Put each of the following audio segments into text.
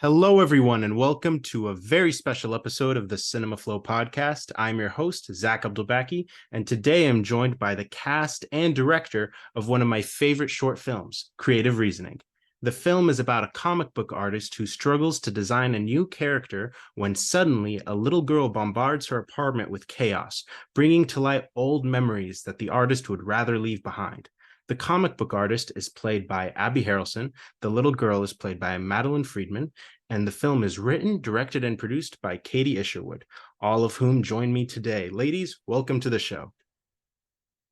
Hello, everyone, and welcome to a very special episode of the Cinema Flow podcast. I'm your host, Zach Abdelbaki, and today I'm joined by the cast and director of one of my favorite short films, Creative Reasoning. The film is about a comic book artist who struggles to design a new character when suddenly a little girl bombards her apartment with chaos, bringing to light old memories that the artist would rather leave behind. The comic book artist is played by Abby Haralson. The little girl is played by Madelyn Friedman, and the film is written, directed, and produced by Katie Isherwood, all of whom join me today. Ladies, welcome to the show.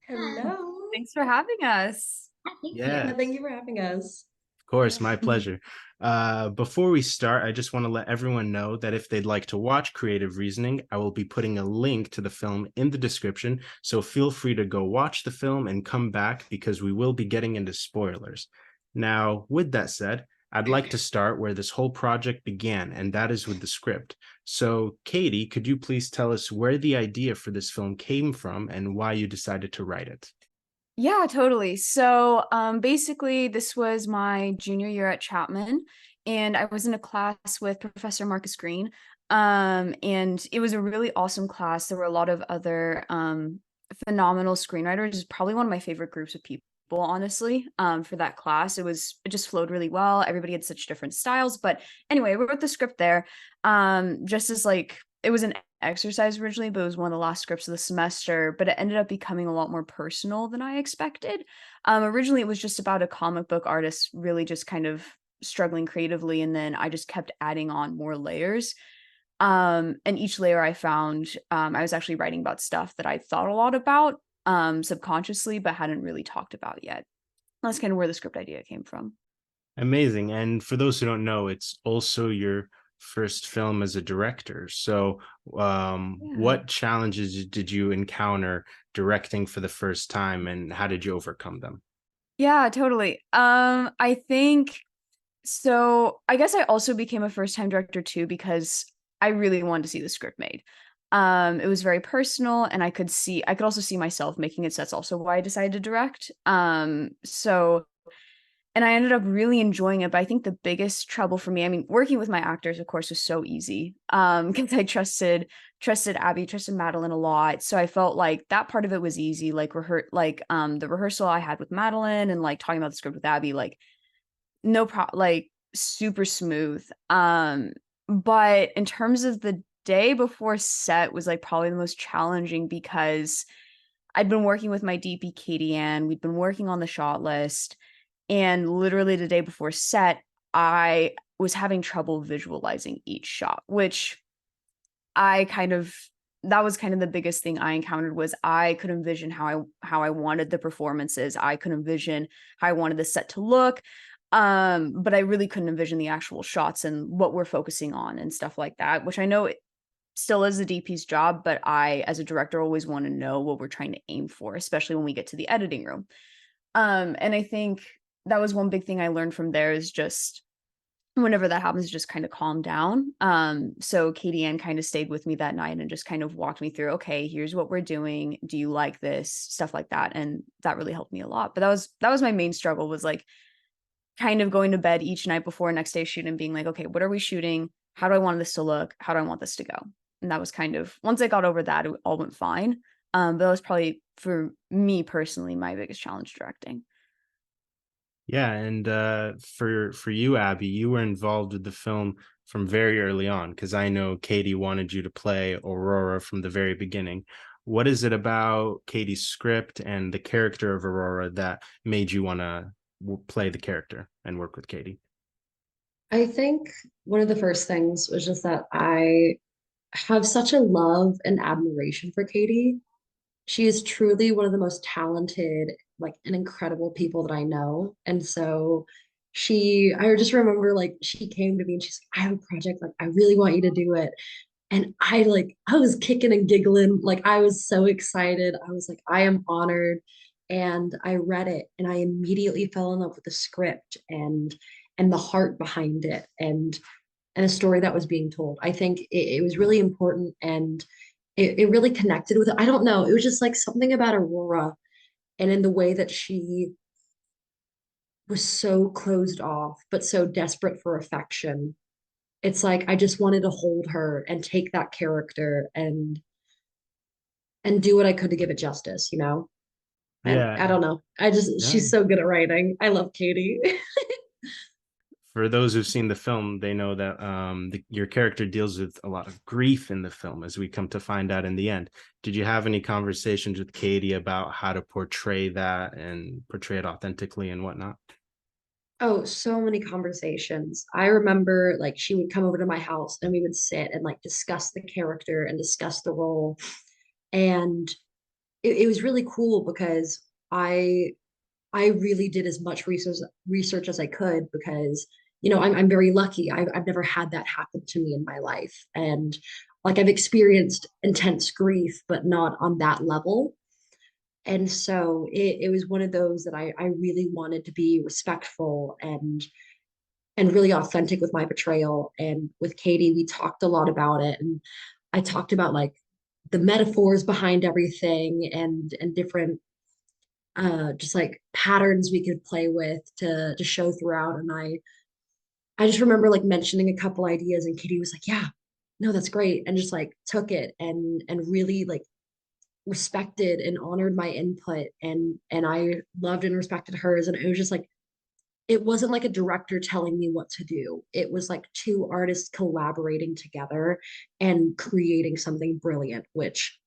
Hello. Thanks for having us. Yeah, Thank you for having us. of course, my pleasure. Before we start, I just want to let everyone know that if they'd like to watch Creative Reasoning, I will be putting a link to the film in the description. So feel free to go watch the film and come back because we will be getting into spoilers. Now, with that said, I'd like to start where this whole project began, and that is with the script. So, Katie, could you please tell us where the idea for this film came from and why you decided to write it? Yeah, totally. So, basically, this was my junior year at Chapman, and I was in a class with Professor Marcus Green. And it was a really awesome class. There were a lot of other phenomenal screenwriters. It's probably one of my favorite groups of people, honestly, for that class. It just flowed really well. Everybody had such different styles. But anyway, we wrote the script there. Just as like it was an exercise originally, but it was one of the last scripts of the semester, but it ended up becoming a lot more personal than I expected. Originally, it was just about a comic book artist really just kind of struggling creatively, and then I just kept adding on more layers. And each layer I found, I was actually writing about stuff that I thought a lot about subconsciously, but hadn't really talked about yet. That's kind of where the script idea came from. Amazing. And for those who don't know, it's also your first film as a director. So, Yeah. what challenges did you encounter directing for the first time, and how did you overcome them? Yeah, totally. I think so. I guess I also became a first time director too because I really wanted to see the script made. It was very personal, and I could also see myself making it. So that's also why I decided to direct. And I ended up really enjoying it. But I think the biggest trouble for me, I mean, working with my actors, of course, was so easy. Because I trusted Abby, trusted Madeline a lot. So I felt like that part of it was easy. Like the rehearsal I had with Madeline and like talking about the script with Abby, like like super smooth. But in terms of the day before set was like probably the most challenging because I'd been working with my DP Katie Ann. We'd been working on the shot list. And literally the day before set, I was having trouble visualizing each shot, which I kind of that was kind of the biggest thing I encountered was I could envision how I wanted the performances. I could envision how I wanted the set to look. But I really couldn't envision the actual shots and what we're focusing on and stuff like that, which I know it still is the DP's job, but I, as a director, always want to know what we're trying to aim for, especially when we get to the editing room. And I think that was one big thing I learned from there is just whenever that happens, just kind of calm down. So Katie Ann kind of stayed with me that night and just kind of walked me through, okay, here's what we're doing. Do you like this? Stuff like that. And that really helped me a lot. But that was my main struggle was like kind of going to bed each night before next day shoot and being like, okay, what are we shooting? How do I want this to look? How do I want this to go? And that was kind of once I got over that, it all went fine. But that was probably for me personally my biggest challenge directing. Yeah, and for you, Abby, you were involved with the film from very early on because I know Katie wanted you to play Aurora from the very beginning. What is it about Katie's script and the character of Aurora that made you want to play the character and work with Katie? I think one of the first things was just that I have such a love and admiration for Katie. She is truly one of the most talented, like, and incredible people that I know. And so I just remember like she came to me and she's like, I have a project, like, I really want you to do it. And I was kicking and giggling. Like, I was so excited. I was like, I am honored. And I read it and I immediately fell in love with the script and the heart behind it and a story that was being told. I think it was really important and it really connected with it. I don't know. It was just like something about Aurora and in the way that she was so closed off, but so desperate for affection it's like I just wanted to hold her and take that character and do what I could to give it justice, you know? And Yeah, I don't know. yeah. She's so good at writing. I love Katie. For those who've seen the film, they know that your character deals with a lot of grief in the film, as we come to find out in the end. Did you have any conversations with Katie about how to portray that and portray it authentically and whatnot? Oh, so many conversations. I remember like she would come over to my house and we would sit and like discuss the character and discuss the role. And it was really cool because I I really did as much research as I could because, you know, I'm very lucky. I've never had that happen to me in my life. And like I've experienced intense grief, but not on that level. And so it was one of those that I really wanted to be respectful and really authentic with my portrayal. And with Katie, we talked a lot about it. And I talked about like the metaphors behind everything and different just like patterns we could play with to show throughout. And I just remember like mentioning a couple ideas and Katie was like, yeah, no, that's great. And just like took it and really like respected and honored my input and I loved and respected hers. And it was just like it wasn't like a director telling me what to do. It was like two artists collaborating together and creating something brilliant, which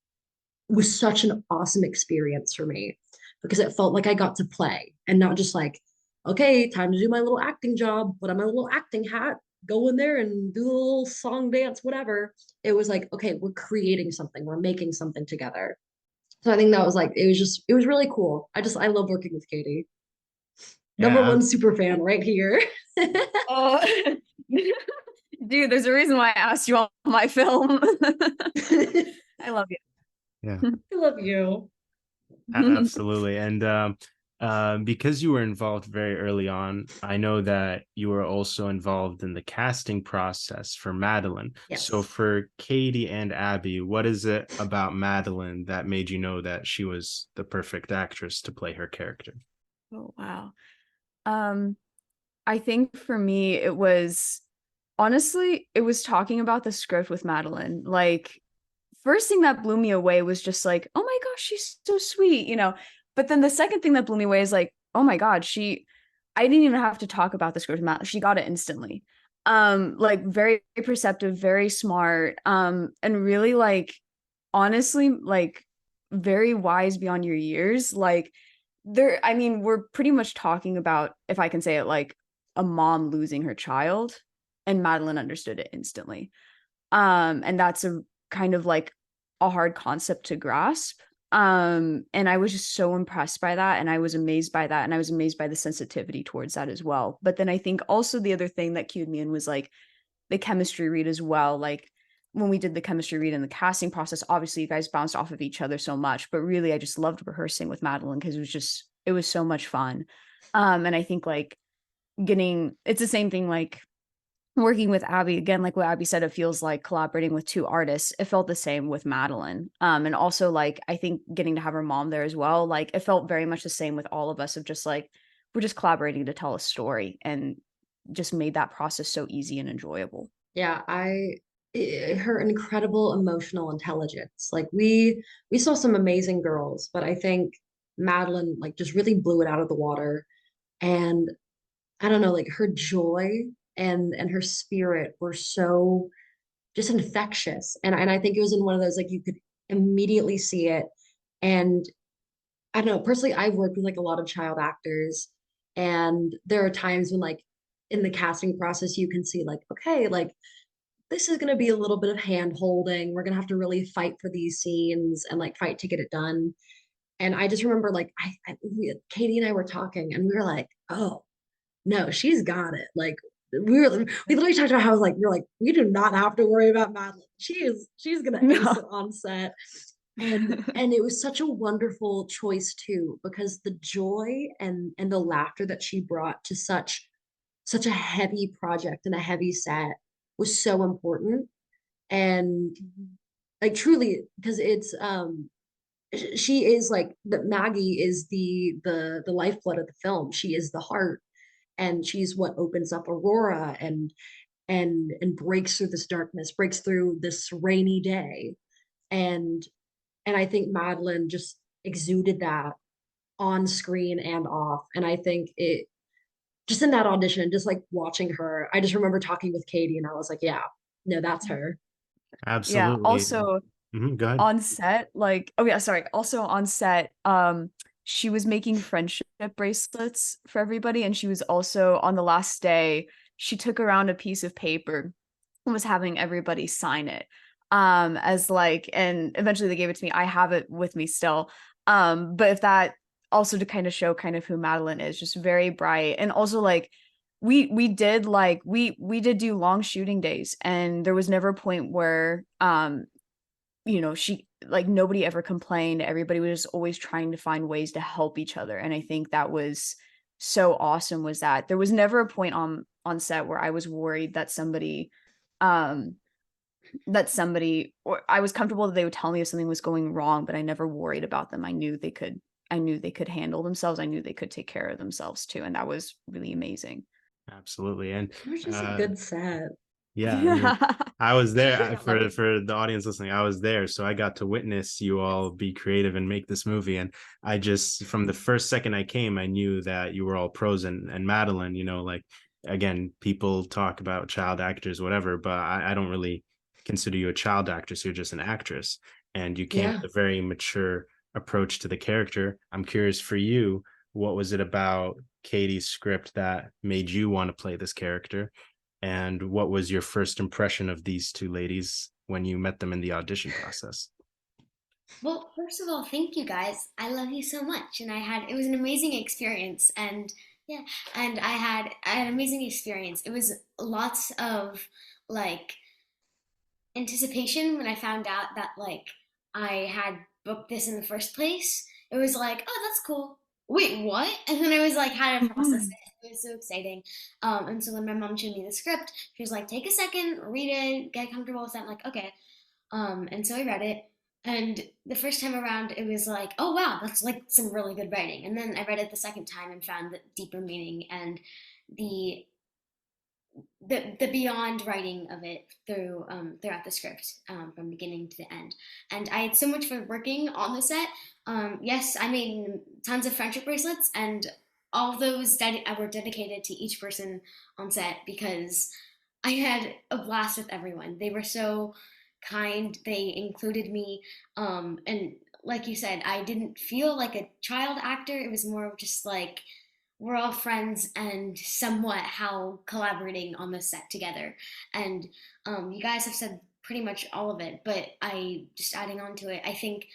was such an awesome experience for me because it felt like I got to play and not just like, okay, time to do my little acting job, put on my little acting hat, go in there and do a little song, dance, whatever. It was like, okay, we're creating something, we're making something together. So I think that was like, it was really cool. I love working with Katie. Number Yeah, one super fan right here. Oh, dude, there's a reason why I asked you on my film. I I love yeah, love you. you. absolutely. And because you were involved very early on, I know that you were also involved in the casting process for Madeline. So Yes. for Katie and Abby, what is it about Madeline that made you know that she was the perfect actress to play her character? Oh, wow. Um, I think for me, it was honestly, it was talking about the script with Madeline. Like, first thing that blew me away was just like, oh my gosh, she's so sweet, you know. But then the second thing that blew me away is like, oh my God, I didn't even have to talk about the script with Madeline. She got it instantly. Like very perceptive, very smart, and really like honestly, like very wise beyond your years. Like I mean, we're pretty much talking about, if I can say it, like a mom losing her child, and Madeline understood it instantly. And that's a kind of like a hard concept to grasp. And I was just so impressed by that, and I was amazed by that, and I was amazed by the sensitivity towards that as well. But then I think also the other thing that cued me in was like the chemistry read as well. Like when we did the chemistry read in the casting process, obviously you guys bounced off of each other so much, but really I just loved rehearsing with Madeline because it was so much fun. And I think like it's the same thing like working with Abby again, like what Abby said, it feels like collaborating with two artists. It felt the same with Madeline. And also like I think getting to have her mom there as well, like it felt very much the same with all of us of just like we're just collaborating to tell a story and just made that process so easy and enjoyable. Yeah, her incredible emotional intelligence. Like we saw some amazing girls, but I think Madeline like just really blew it out of the water. And I don't know, like her joy and her spirit were so just infectious. And I think it was in one of those like you could immediately see it. And I don't know, personally, I've worked with like a lot of child actors, and there are times when like in the casting process you can see like, okay, like this is going to be a little bit of hand holding. We're going to have to really fight for these scenes and like fight to get it done. And I just remember like Katie and I were talking and we were like, oh no, she's got it. Like we literally talked about how I was like, you're like, we do not have to worry about Madeline. She's gonna ace No. it on set. And it was such a wonderful choice too, because the joy and the laughter that she brought to such a heavy project and a heavy set was so important. And like truly, because it's she is like that Maggie is the lifeblood of the film. She is the heart and she's what opens up Aurora and breaks through this darkness, breaks through this rainy day. And I think Madeline just exuded that on screen and off. And I think it just in that audition, just like watching her, I just remember talking with Katie and I was like, yeah, no, that's her. Yeah. Absolutely. Also Go ahead. on set, like, oh yeah, sorry. Also on set, she was making friendship bracelets for everybody, and she was also on the last day, she took around a piece of paper and was having everybody sign it. As like, and eventually they gave it to me. I have it with me still. But if that also to kind of show kind of who Madeline is, just very bright. And also like we did like we did do long shooting days, and there was never a point where she like nobody ever complained. Everybody was always trying to find ways to help each other. And I think that was so awesome, was that there was never a point on set where I was worried um that somebody, or I was comfortable that they would tell me if something was going wrong, but I never worried about them. I knew they could handle themselves. I knew they could take care of themselves too. And that was really amazing. Absolutely. And It was just a uh good set. yeah, I mean, I was there Like, for the audience listening. I was there, so I got to witness you all be creative and make this movie. And I just, from the first second I came, I knew that you were all pros. And Madeline, like, again, people talk about child actors, whatever, but I don't really consider you a child actress. You're just an actress, and you came yeah. with a very mature approach to the character. I'm curious for you, what was it about Katie's script that made you want to play this character? And what was your first impression of these two ladies when you met them in the audition process? Well, first of all, thank you guys. I love you so much, and it was an amazing experience, and yeah, and I had an amazing experience. It was lots of like anticipation when I found out that like I had booked this in the first place. It was like, oh, that's cool. Wait, what? And then I was like, how to process it. It was so exciting. And so when my mom showed me the script, she was like, take a second, read it, get comfortable with that. I'm like, okay. And so I read it. And the first time around, it was like, oh wow, that's like some really good writing. And then I read it the second time and found the deeper meaning and the the beyond writing of it throughout the script, from beginning to the end. And I had so much fun working on the set. Yes, I made tons of friendship bracelets, and all of those were dedicated to each person on set because I had a blast with everyone. They were so kind. They included me, and like you said, I didn't feel like a child actor. It was more of just like we're all friends and somewhat how collaborating on this set together. And you guys have said pretty much all of it, but I just adding on to it, I think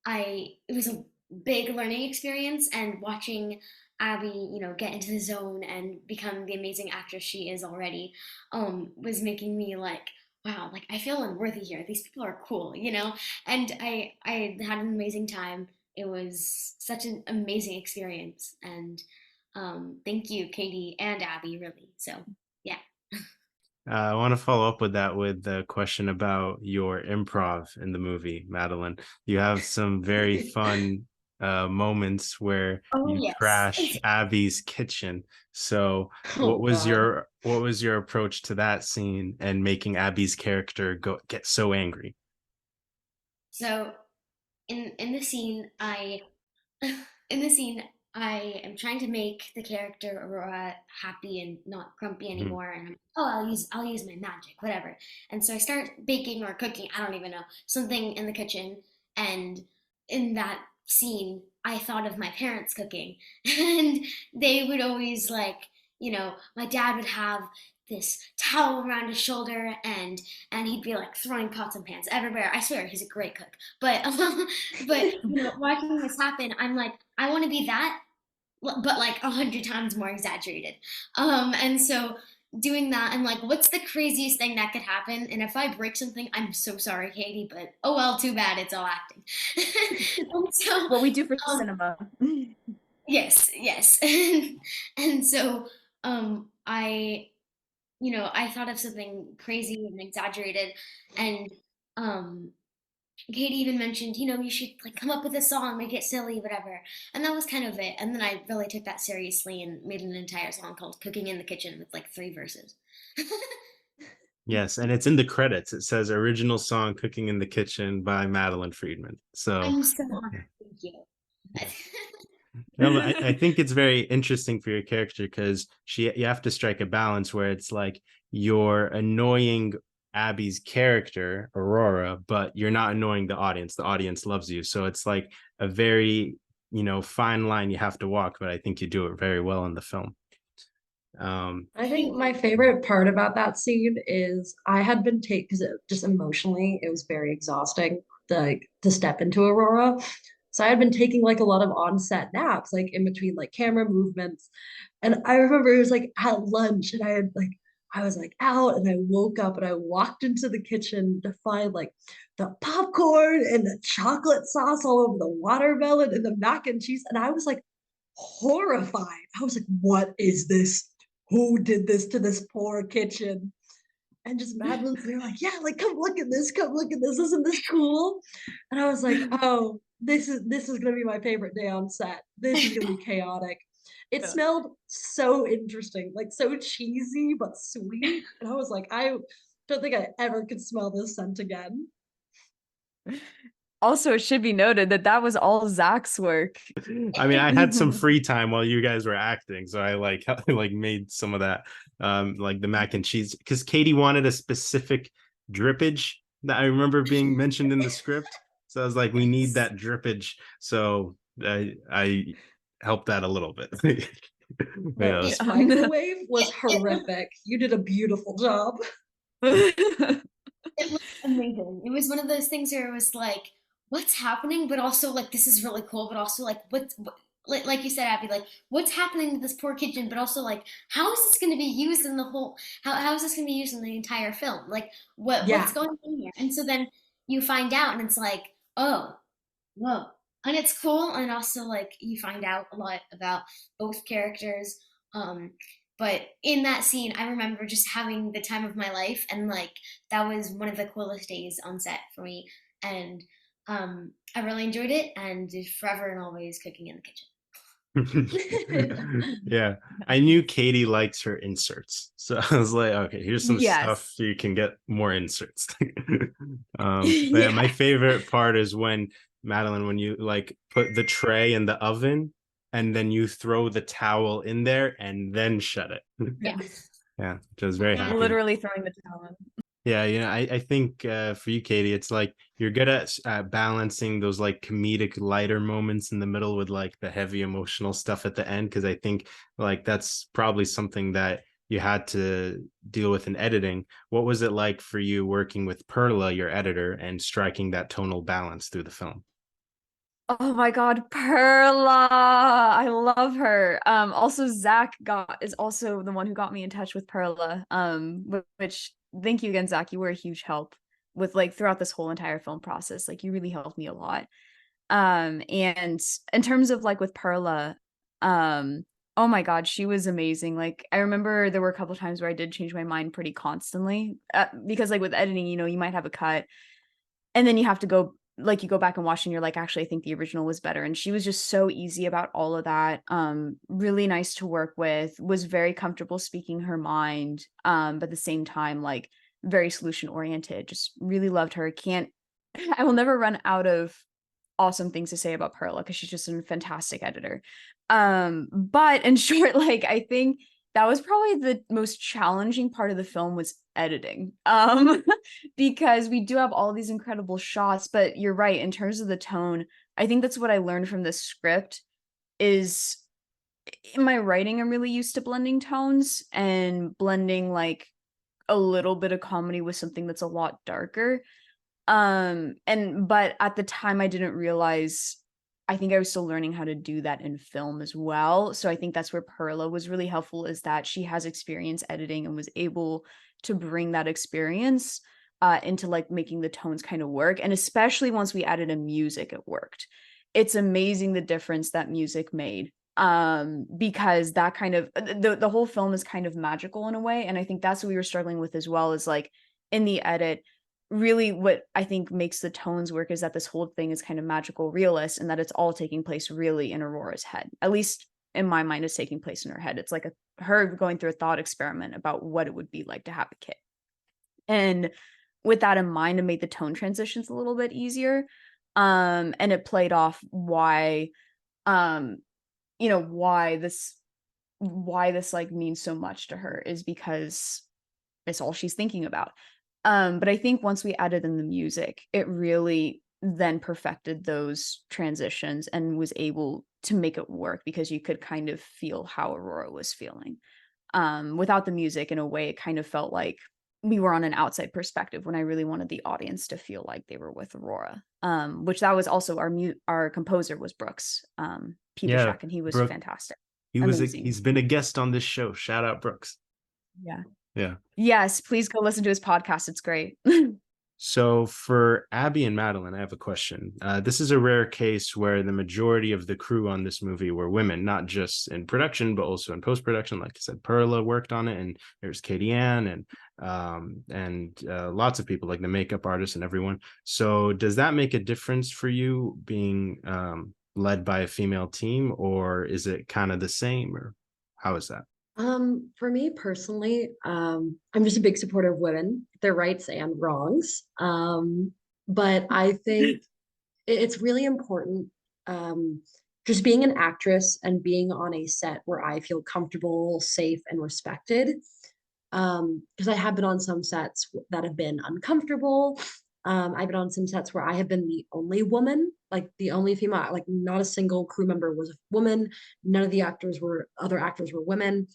it was a big learning experience, and watching Abby, get into the zone and become the amazing actress she is already, was making me like, wow, like I feel unworthy here. These people are cool, and I had an amazing time. It was such an amazing experience, and thank you, Katie and Abby, really. So, yeah. I want to follow up with that with the question about your improv in the movie, Madeline. You have some very fun moments where Oh, you yes. trash Abby's kitchen. So, Oh God. what was your approach to that scene and making Abby's character get so angry? So, in the scene, in the scene, I am trying to make the character Aurora happy and not grumpy Mhm. anymore. And I'll use my magic, whatever. And so I start baking or cooking, I don't even know, something in the kitchen. And in that scene, I thought of my parents cooking. And they would always like, my dad would have this towel around his shoulder, and he'd be like throwing pots and pans everywhere. I swear he's a great cook. But watching this happen, I'm like, I want to be that, but like 100 times more exaggerated. And so doing that, I'm like, what's the craziest thing that could happen? And if I break something, I'm so sorry, Katie, but oh well, too bad. It's all acting. And so, What we do for um, cinema. yes, yes, and so I thought of something crazy and exaggerated, and um, Katie even mentioned, you should like come up with a song, make it silly, whatever. And that was kind of it. And then I really took that seriously and made an entire song called Cooking in the Kitchen with like 3 verses. Yes, and it's in the credits. It says original song "Cooking in the Kitchen" by Madelyn Friedman. So I'm so honored. Thank you. no, but I think it's very interesting for your character because you have to strike a balance where it's like you're annoying Abby's character, Aurora, but you're not annoying the audience. The audience loves you. So it's like a very, fine line you have to walk, but I think you do it very well in the film. I think Thank my you. favorite part about that scene is I had been taken because it just emotionally it was very exhausting like to step into Aurora. So I had been taking like a lot of on-set naps, like in between like camera movements. And I remember it was like at lunch, and I was like out, and I woke up and I walked into the kitchen to find like the popcorn and the chocolate sauce all over the watermelon and the mac and cheese. And I was like horrified. I was like, what is this? Who did this to this poor kitchen? And just Madeline's there, like, yeah, like come look at this, come look at this, isn't this cool? And I was like, oh, this is gonna be my favorite day on set. This is gonna be chaotic. It Yeah. smelled so interesting, like so cheesy but sweet. And I was like, I don't think I ever could smell this scent again. Also, it should be noted that that was all Zach's work. I mean, I had some free time while you guys were acting, so I like made some of that, like the mac and cheese, because Katie wanted a specific drippage that I remember being mentioned in the script. So I was like, we need that drippage. So I helped that a little bit. The Yeah, microwave was It horrific. You did a beautiful job. It was amazing. It was one of those things where it was like, what's happening? But also like, this is really cool. But also like, like you said, Abby, like, what's happening to this poor kitchen? But also like, how is this going to be used in the whole? How is this going to be used in the entire film? Like, what's Yeah. going on here? And so then you find out, and it's like, oh, whoa. And it's cool, and also like you find out a lot about both characters. Um, but in that scene, I remember just having the time of my life, and like that was one of the coolest days on set for me. And I really enjoyed it, and forever and always cooking in the kitchen. yeah, I knew Katie likes her inserts, so I was like, okay, here's some stuff Yes. so you can get more inserts. But yeah, my Yeah. favorite part is when Madeline, when you like put the tray in the oven and then you throw the towel in there and then shut it. Yeah. Yes. Yeah, which I was very Yeah. happy. Literally throwing the towel in. Yeah, I think for you, Katie, it's like you're good at balancing those like comedic, lighter moments in the middle with like the heavy emotional stuff at the end. Because I think like that's probably something that you had to deal with in editing. What was it like for you working with Perla, your editor, and striking that tonal balance through the film? Oh my God, Perla. I love her. Also Zach is also the one who got me in touch with Perla. Which thank you again, Zach. You were a huge help with like throughout this whole entire film process. Like you really helped me a lot. And in terms of like with Perla, oh my God, she was amazing. Like I remember there were a couple times where I did change my mind pretty constantly. Because like with editing, you might have a cut and then you have to go like you go back and watch and you're like, actually, I think the original was better. And she was just so easy about all of that. Really nice to work with, was very comfortable speaking her mind. But at the same time, like very solution oriented. Just really loved her. Can't I will never run out of awesome things to say about Perla because she's just a fantastic editor. But in short, like I think that was probably the most challenging part of the film was editing. Because we do have all these incredible shots, but you're right, in terms of the tone, I think that's what I learned from this script is in my writing, I'm really used to blending tones and blending like a little bit of comedy with something that's a lot darker. But at the time I didn't realize I think I was still learning how to do that in film as well. So I think that's where Perla was really helpful is that she has experience editing and was able to bring that experience into like making the tones kind of work. And especially once we added a music, it worked. It's amazing the difference that music made. Because that kind of the whole film is kind of magical in a way. And I think that's what we were struggling with as well, is like in the edit, really what I think makes the tones work is that this whole thing is kind of magical realist and that it's all taking place really in Aurora's head. At least in my mind, it's taking place in her head. It's like her going through a thought experiment about what it would be like to have a kid. And with that in mind, it made the tone transitions a little bit easier. And it played off why, why this like means so much to her is because it's all she's thinking about. But I think once we added in the music, it really then perfected those transitions and was able to make it work because you could kind of feel how Aurora was feeling. Without the music, in a way, it kind of felt like we were on an outside perspective when I really wanted the audience to feel like they were with Aurora. Which that was also our composer was Brooks, Peter Yeah, Shack, and he was Brooke. fantastic. He's Amazing. been a guest on this show. Shout out Brooks. Yeah. Yeah. Yes, please go listen to his podcast. It's great. So for Abby and Madeline, I have a question. This is a rare case where the majority of the crew on this movie were women, not just in production, but also in post-production. Like I said, Perla worked on it, and there's Katie Ann and lots of people like the makeup artist and everyone. So does that make a difference for you being led by a female team, or is it kind of the same, or how is that? For me personally, I'm just a big supporter of women, their rights and wrongs. But I think it's really important, um, just being an actress and being on a set where I feel comfortable, safe, and respected. Because I have been on some sets that have been uncomfortable. I've been on some sets where I have been the only woman, like the only female, like not a single crew member was a woman. None of the other actors were women.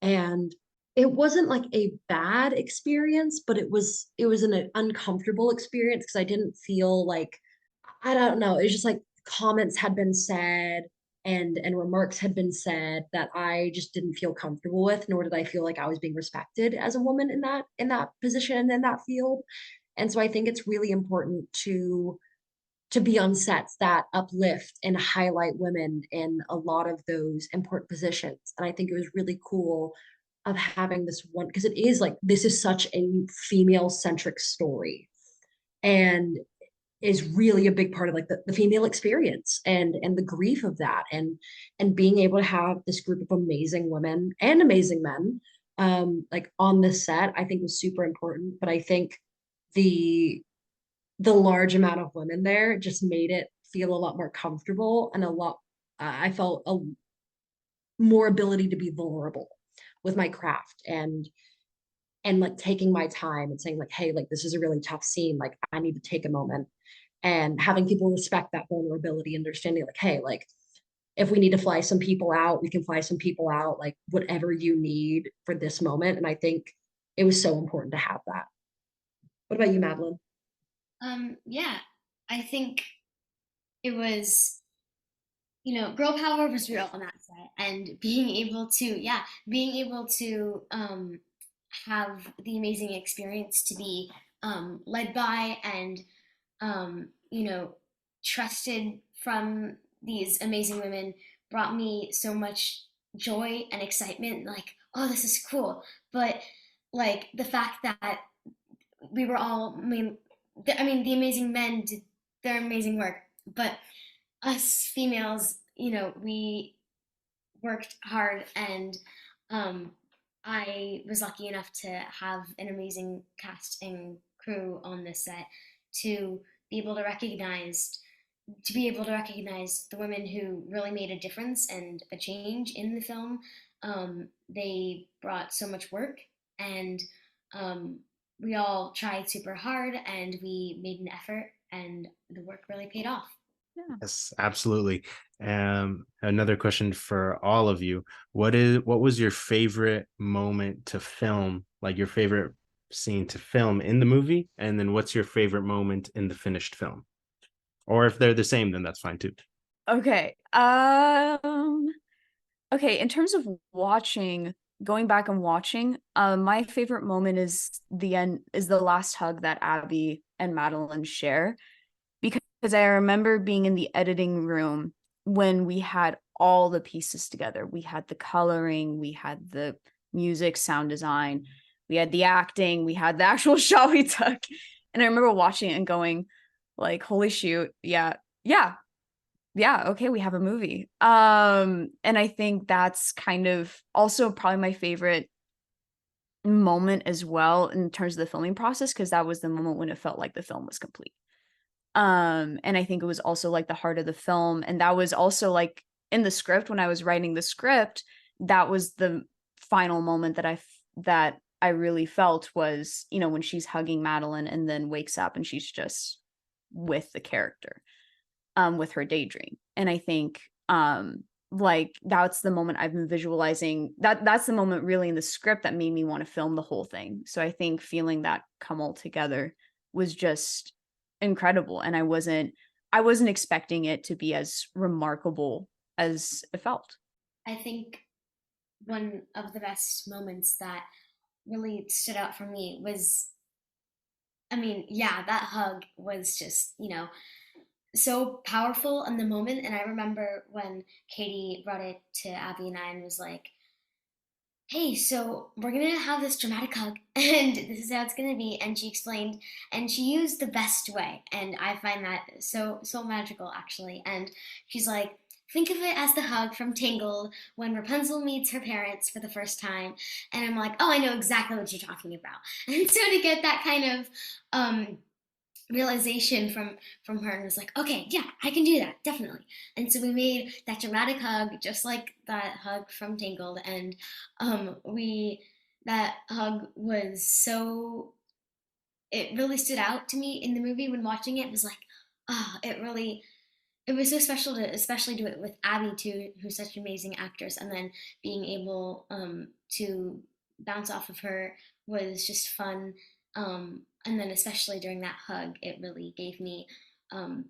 And it wasn't like a bad experience, but it was an uncomfortable experience because I didn't feel like, I don't know, it was just like comments had been said and remarks had been said that I just didn't feel comfortable with, nor did I feel like I was being respected as a woman in that position and in that field. And so I think it's really important to be on sets that uplift and highlight women in a lot of those important positions. And I think it was really cool of having this one, because it is like this is such a female centric story and is really a big part of like the female experience and the grief of that and being able to have this group of amazing women and amazing men like on the set, I think was super important. But I think the the large amount of women there just made it feel a lot more comfortable and a lot I felt a more ability to be vulnerable with my craft and like taking my time and saying like, hey, like this is a really tough scene, like I need to take a moment, and having people respect that vulnerability, understanding like, hey, like if we need to fly some people out, we can fly some people out, like whatever you need for this moment. And I think it was so important to have that. What about you, Madeline? Yeah, I think it was, girl power was real on that set, and being able to have the amazing experience to be led by and trusted from these amazing women brought me so much joy and excitement. Like, oh, this is cool. But like the fact that we were all, the amazing men did their amazing work, but us females, we worked hard, and um, I was lucky enough to have an amazing cast and crew on this set to be able to recognize the women who really made a difference and a change in the film. They brought so much work, and we all tried super hard, and we made an effort, and the work really paid off. Yeah. Yes, absolutely. Another question for all of you. What was your favorite moment to film, like your favorite scene to film in the movie? And then what's your favorite moment in the finished film? Or if they're the same, then that's fine too. Okay. Okay, in terms of going back and watching, my favorite moment is the last hug that Abby and Madeline share, because I remember being in the editing room when we had all the pieces together. We had the coloring, we had the music, sound design, we had the acting, we had the actual shot we took. And I remember watching it and going like, holy shoot, yeah, yeah, yeah, okay, we have a movie. And I think that's kind of also probably my favorite moment as well in terms of the filming process, because that was the moment when it felt like the film was complete. And I think it was also like the heart of the film, and that was also like in the script when I was writing the script, that was the final moment that I really felt was, you know, when she's hugging Madeline and then wakes up and she's just with the character, with her daydream. And I think like that's the moment I've been visualizing, that's the moment really in the script that made me want to film the whole thing. So I think feeling that come all together was just incredible, and I wasn't expecting it to be as remarkable as it felt. I think one of the best moments that really stood out for me was, I mean, yeah, that hug was just, so powerful in the moment. And I remember when Katie brought it to Abby and I and was like, hey, so we're gonna have this dramatic hug, and this is how it's gonna be. And she explained, and she used the best way, and I find that so magical, actually. And she's like, think of it as the hug from Tangled when Rapunzel meets her parents for the first time. And I'm like, oh, I know exactly what you're talking about. And so to get that kind of realization from her, and was like, okay, yeah, I can do that, definitely. And so we made that dramatic hug just like that hug from Tangled. And we that hug was so, it really stood out to me in the movie when watching it. It was like, oh, it was so special to especially do it with Abby too, who's such an amazing actress, and then being able to bounce off of her was just fun. And then especially during that hug, it really gave me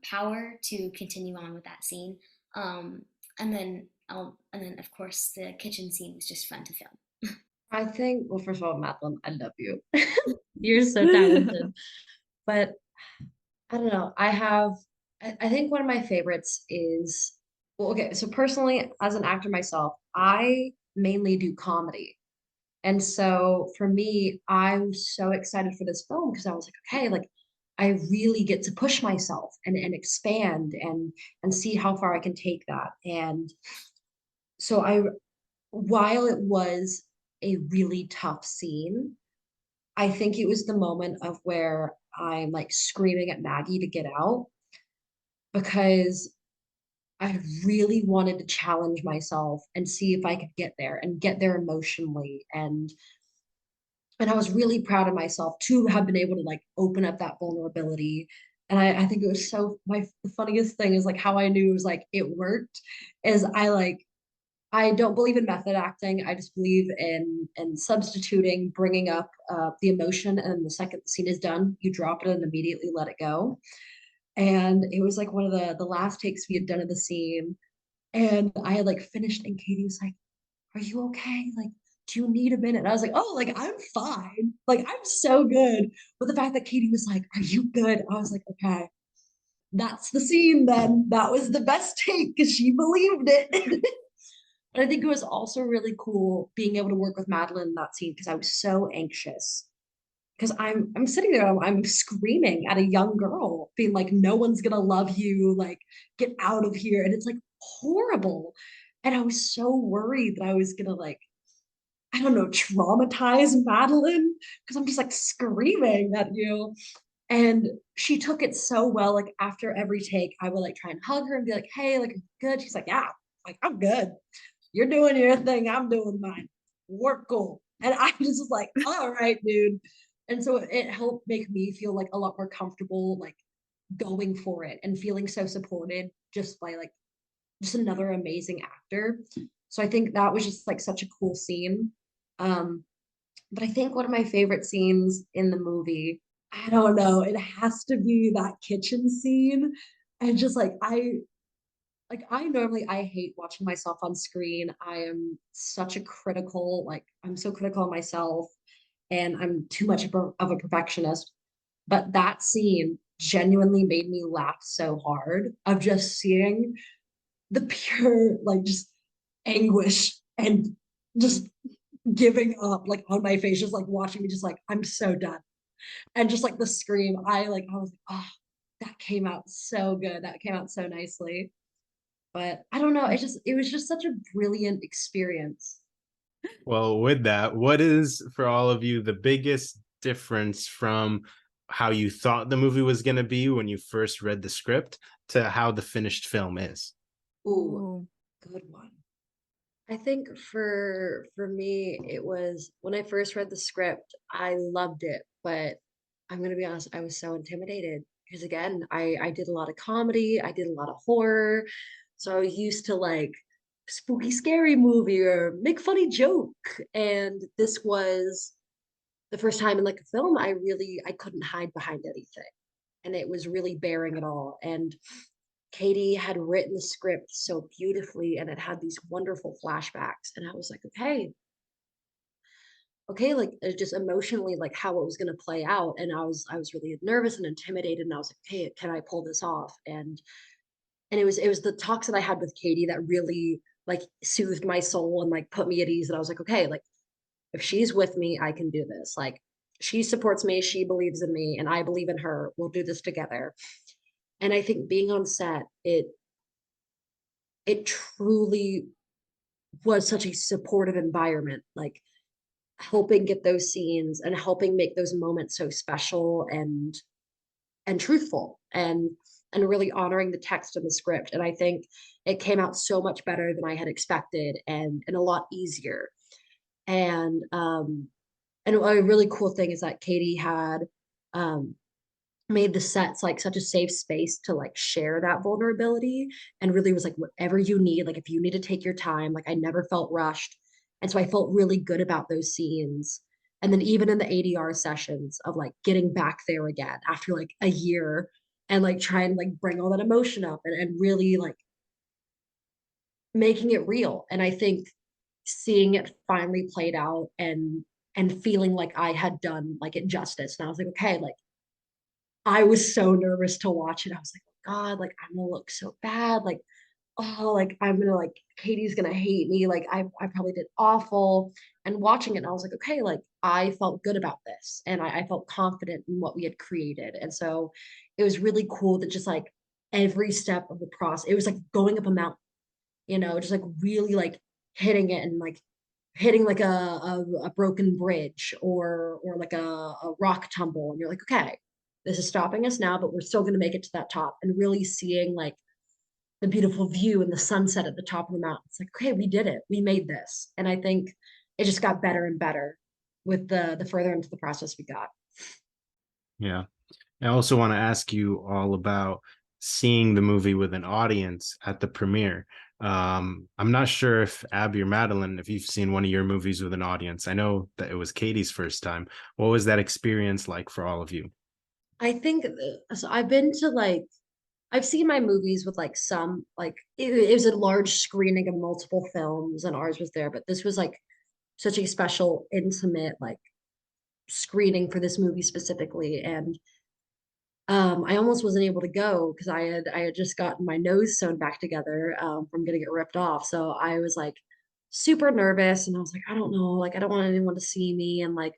power to continue on with that scene. Um, and then of course the kitchen scene was just fun to film. I think, well, first of all, Madeline, I love you. You're so talented. But I don't know. I think one of my favorites is, well, okay, so personally, as an actor myself, I mainly do comedy. And so for me, I was so excited for this film because I was like, okay, like I really get to push myself and expand and see how far I can take that. And so while it was a really tough scene, I think it was the moment of where I'm like screaming at Maggie to get out because I really wanted to challenge myself and see if I could get there and get there emotionally. And I was really proud of myself to have been able to like open up that vulnerability. And I think it was the funniest thing is like how I knew it was like it worked is I don't believe in method acting. I just believe in substituting, bringing up the emotion, and the second the scene is done, you drop it and immediately let it go. And it was like one of the last takes we had done of the scene, and I had like finished, and Katie was like, "Are you okay? Like, do you need a minute?" And I was like, "Oh, like I'm fine. Like I'm so good." But the fact that Katie was like, "Are you good?" I was like, "Okay, that's the scene then. That was the best take because she believed it." And I think it was also really cool being able to work with Madeline in that scene because I was so anxious. Because I'm sitting there, I'm screaming at a young girl, being like, no one's gonna love you, like, get out of here. And it's like horrible. And I was so worried that I was gonna like, I don't know, traumatize Madeline because I'm just like screaming at you. And she took it so well. Like after every take, I would like try and hug her and be like, hey, like good. She's like, yeah, like I'm good. You're doing your thing, I'm doing mine. We're cool. And I just was like, all right, dude. And so it helped make me feel like a lot more comfortable, like going for it and feeling so supported just by like just another amazing actor. So I think that was just like such a cool scene. Um, but I think one of my favorite scenes in the movie, I don't know, it has to be that kitchen scene. And just like I normally I hate watching myself on screen. I am such a critical, like I'm so critical of myself and I'm too much of a perfectionist. But that scene genuinely made me laugh so hard of just seeing the pure like just anguish and just giving up like on my face, just like watching me just like I'm so done. And just like the scream, I was like, oh, that came out so good. That came out so nicely. But I don't know, it was just such a brilliant experience. Well, with that, what is for all of you the biggest difference from how you thought the movie was going to be when you first read the script to how the finished film is? Ooh, Ooh. good one. I think for me, it was when I first read the script, I loved it, but I'm gonna be honest, I was so intimidated because again, I did a lot of comedy, I did a lot of horror, so I was used to like spooky, scary movie or make funny joke, and this was the first time in like a film I couldn't hide behind anything, and it was really bearing it all, and Katie had written the script so beautifully and it had these wonderful flashbacks. And I was like, okay, like just emotionally, like how it was gonna play out. And I was really nervous and intimidated. And I was like, hey, can I pull this off? And it was the talks that I had with Katie that really like soothed my soul and like put me at ease. And I was like, okay, like if she's with me, I can do this. Like she supports me, she believes in me, and I believe in her. We'll do this together. And I think being on set, it truly was such a supportive environment, like helping get those scenes and helping make those moments so special and truthful and really honoring the text of the script. And I think it came out so much better than I had expected and a lot easier. And a really cool thing is that Katie had um made the sets like such a safe space to like share that vulnerability and really was like whatever you need, like if you need to take your time, like I never felt rushed. And so I felt really good about those scenes. And then even in the ADR sessions of like getting back there again after like a year and like trying to like bring all that emotion up and really like making it real. And I think seeing it finally played out and feeling like I had done like it justice. And I was like, okay, like I was so nervous to watch it. I was like, oh God, like I'm gonna look so bad. Like, oh, like I'm gonna like Katie's gonna hate me. Like I probably did awful. And watching it, I was like, okay, like I felt good about this and I felt confident in what we had created. And so it was really cool that just like every step of the process, it was like going up a mountain, just like really like hitting it and like hitting like a broken bridge or like a rock tumble. And you're like, okay, this is stopping us now, but we're still going to make it to that top and really seeing like the beautiful view and the sunset at the top of the mountain. It's like, okay, we did it. We made this. And I think it just got better and better with the further into the process we got. Yeah. I also want to ask you all about seeing the movie with an audience at the premiere. I'm not sure if Abby or Madeline, if you've seen one of your movies with an audience. I know that it was Katie's first time. What was that experience like for all of you? I think so I've been to like I've seen my movies with like some like it was a large screening of multiple films and ours was there, but this was like such a special, intimate like screening for this movie specifically. And I almost wasn't able to go because I had just gotten my nose sewn back together from getting it ripped off. So I was like super nervous and I was like, I don't know, like I don't want anyone to see me and like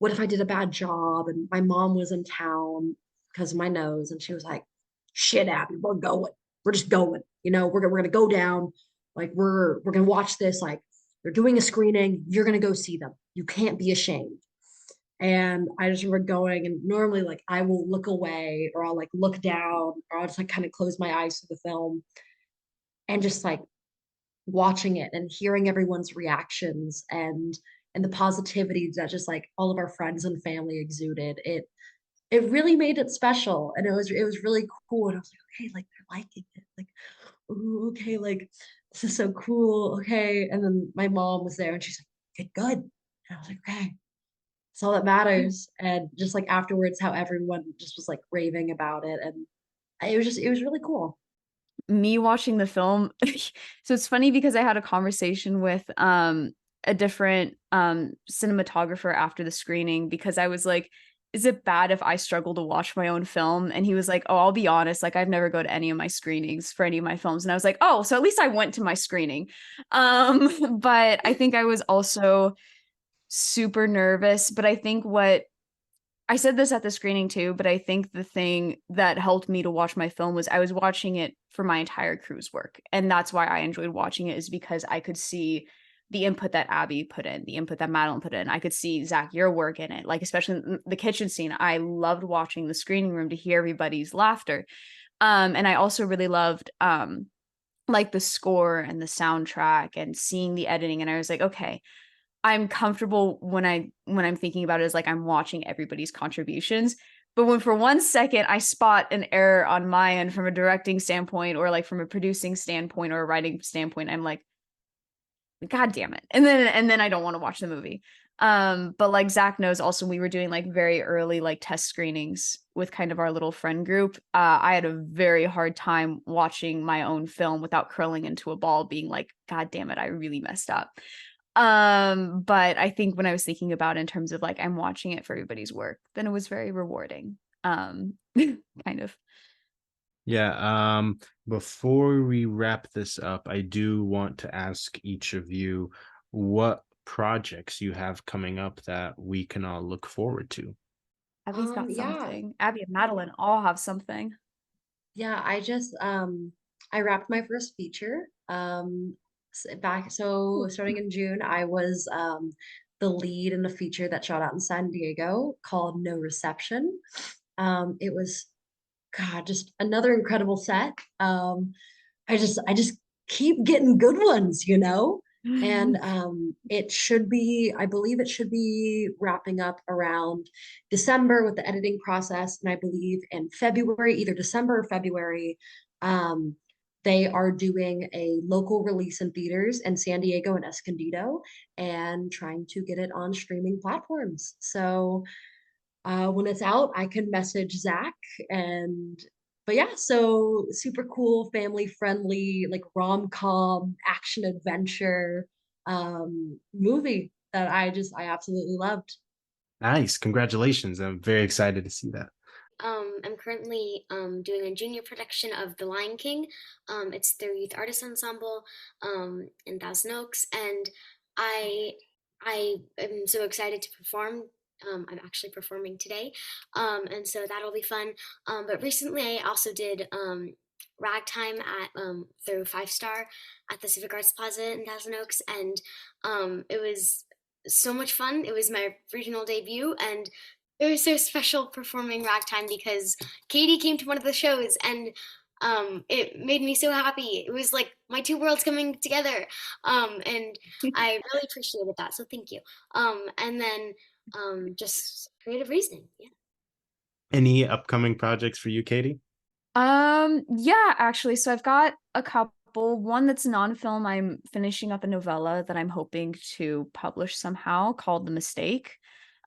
what if I did a bad job? And my mom was in town because of my nose and she was like, shit, Abby, we're going. We're just going. We're gonna go down. Like we're gonna watch this. Like they're doing a screening. You're gonna go see them. You can't be ashamed. And I just remember going and normally like I will look away or I'll like look down or I'll just like kind of close my eyes to the film and just like watching it and hearing everyone's reactions and the positivity that just like all of our friends and family exuded. It really made it special and it was really cool. And I was like, okay, like they're liking it. Like, ooh, okay, like this is so cool. Okay. And then my mom was there and she's like, good, good. And I was like, okay, it's all that matters. And just like afterwards, how everyone just was like raving about it. And it was really cool. Me watching the film so it's funny because I had a conversation with a different cinematographer after the screening because I was like, is it bad if I struggle to watch my own film? And he was like, oh, I'll be honest, like I've never go to any of my screenings for any of my films. And I was like, oh, so at least I went to my screening. But I think I was also super nervous. But I think what I said this at the screening too, but I think the thing that helped me to watch my film was I was watching it for my entire crew's work. And that's why I enjoyed watching it, is because I could see the input that Abby put in, the input that Madeline put in. I could see, Zach, your work in it, like especially in the kitchen scene. I loved watching the screening room to hear everybody's laughter. And I also really loved like the score and the soundtrack and seeing the editing. And I was like, okay, I'm comfortable when I'm thinking about it as like I'm watching everybody's contributions. But when for 1 second I spot an error on my end from a directing standpoint or like from a producing standpoint or a writing standpoint, I'm like, God damn it. And then I don't want to watch the movie. But like Zach knows also, we were doing like very early like test screenings with kind of our little friend group. I had a very hard time watching my own film without curling into a ball, being like, God damn it, I really messed up. But I think when I was thinking about it in terms of like I'm watching it for everybody's work, then it was very rewarding. Kind of. Yeah, before we wrap this up, I do want to ask each of you what projects you have coming up that we can all look forward to. Abby's got Yeah. something. Abby and Madeline all have something. Yeah, I wrapped my first feature starting in June, I was the lead in a feature that shot out in San Diego called No Reception. It was God, just another incredible set. I just keep getting good ones, you know? And I believe it should be wrapping up around December with the editing process. And I believe in February, either December or February, um, they are doing a local release in theaters in San Diego and Escondido and trying to get it on streaming platforms. So when it's out, I can message Zach and but yeah, so super cool, family friendly, like rom-com action adventure movie that I absolutely loved. Nice, congratulations. I'm very excited to see that. I'm currently doing a junior production of The Lion King. It's through Youth Artist Ensemble in Thousand Oaks, and I I am so excited to perform. I'm actually performing today, and so that'll be fun. But recently, I also did ragtime at through Five Star at the Civic Arts Plaza in Thousand Oaks, and it was so much fun. It was my regional debut, and it was so special performing ragtime because Katie came to one of the shows and it made me so happy. It was like my two worlds coming together. And I really appreciated that. So thank you. And then just creative reasoning. Yeah. Any upcoming projects for you, Katie? Yeah, actually. So I've got a couple. One that's non-film. I'm finishing up a novella that I'm hoping to publish somehow called The Mistake.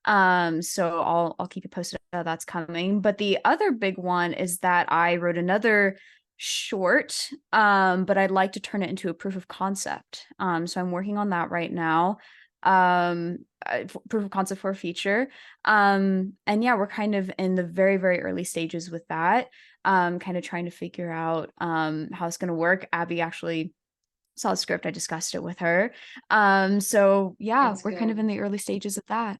So I'll keep you posted how that's coming. But the other big one is that I wrote another short, but I'd like to turn it into a proof of concept. So I'm working on that right now. Proof of concept for a feature. And yeah, we're kind of in the very, very early stages with that. Kind of trying to figure out how it's going to work. Abby actually saw the script. I discussed it with her. So yeah, That's we're kind of good. in the early stages of that.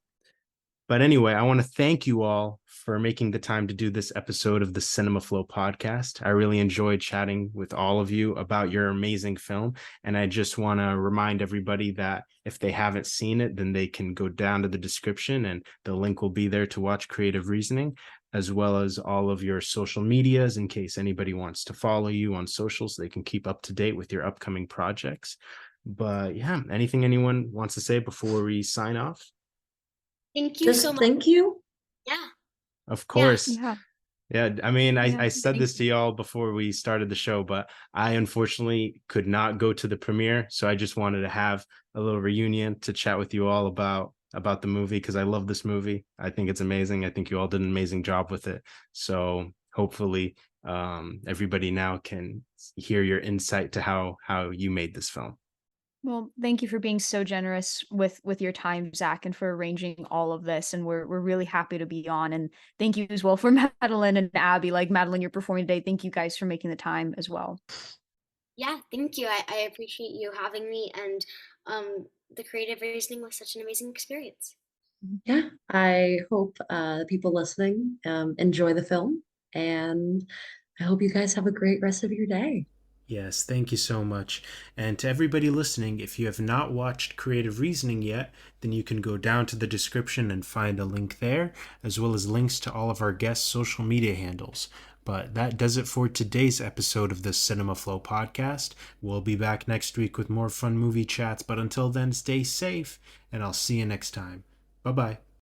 But anyway, I want to thank you all for making the time to do this episode of the Cinema Flow podcast. I really enjoyed chatting with all of you about your amazing film. And I just want to remind everybody that if they haven't seen it, then they can go down to the description and the link will be there to watch Creative Reasoning, as well as all of your social medias in case anybody wants to follow you on social so they can keep up to date with your upcoming projects. But yeah, anything anyone wants to say before we sign off? Thank you so Just much. thank you. Yeah. Of course. Yeah. Yeah, I mean, Yeah, I said thank this to y'all before we started the show, but I unfortunately could not go to the premiere, so I just wanted to have a little reunion to chat with you all about the movie because I love this movie. I think it's amazing. I think you all did an amazing job with it. So hopefully, everybody now can hear your insight to how you made this film. Well, thank you for being so generous with your time, Zach, and for arranging all of this. And we're really happy to be on. And thank you as well for Madeline and Abby. Like Madeline, you're performing today. Thank you guys for making the time as well. Yeah, thank you. I appreciate you having me, and the creative reasoning was such an amazing experience. Yeah, I hope people listening enjoy the film, and I hope you guys have a great rest of your day. Yes, thank you so much. And to everybody listening, if you have not watched Creative Reasoning yet, then you can go down to the description and find a link there, as well as links to all of our guests' social media handles. But that does it for today's episode of the Cinema Flow podcast. We'll be back next week with more fun movie chats, but until then, stay safe, and I'll see you next time. Bye bye.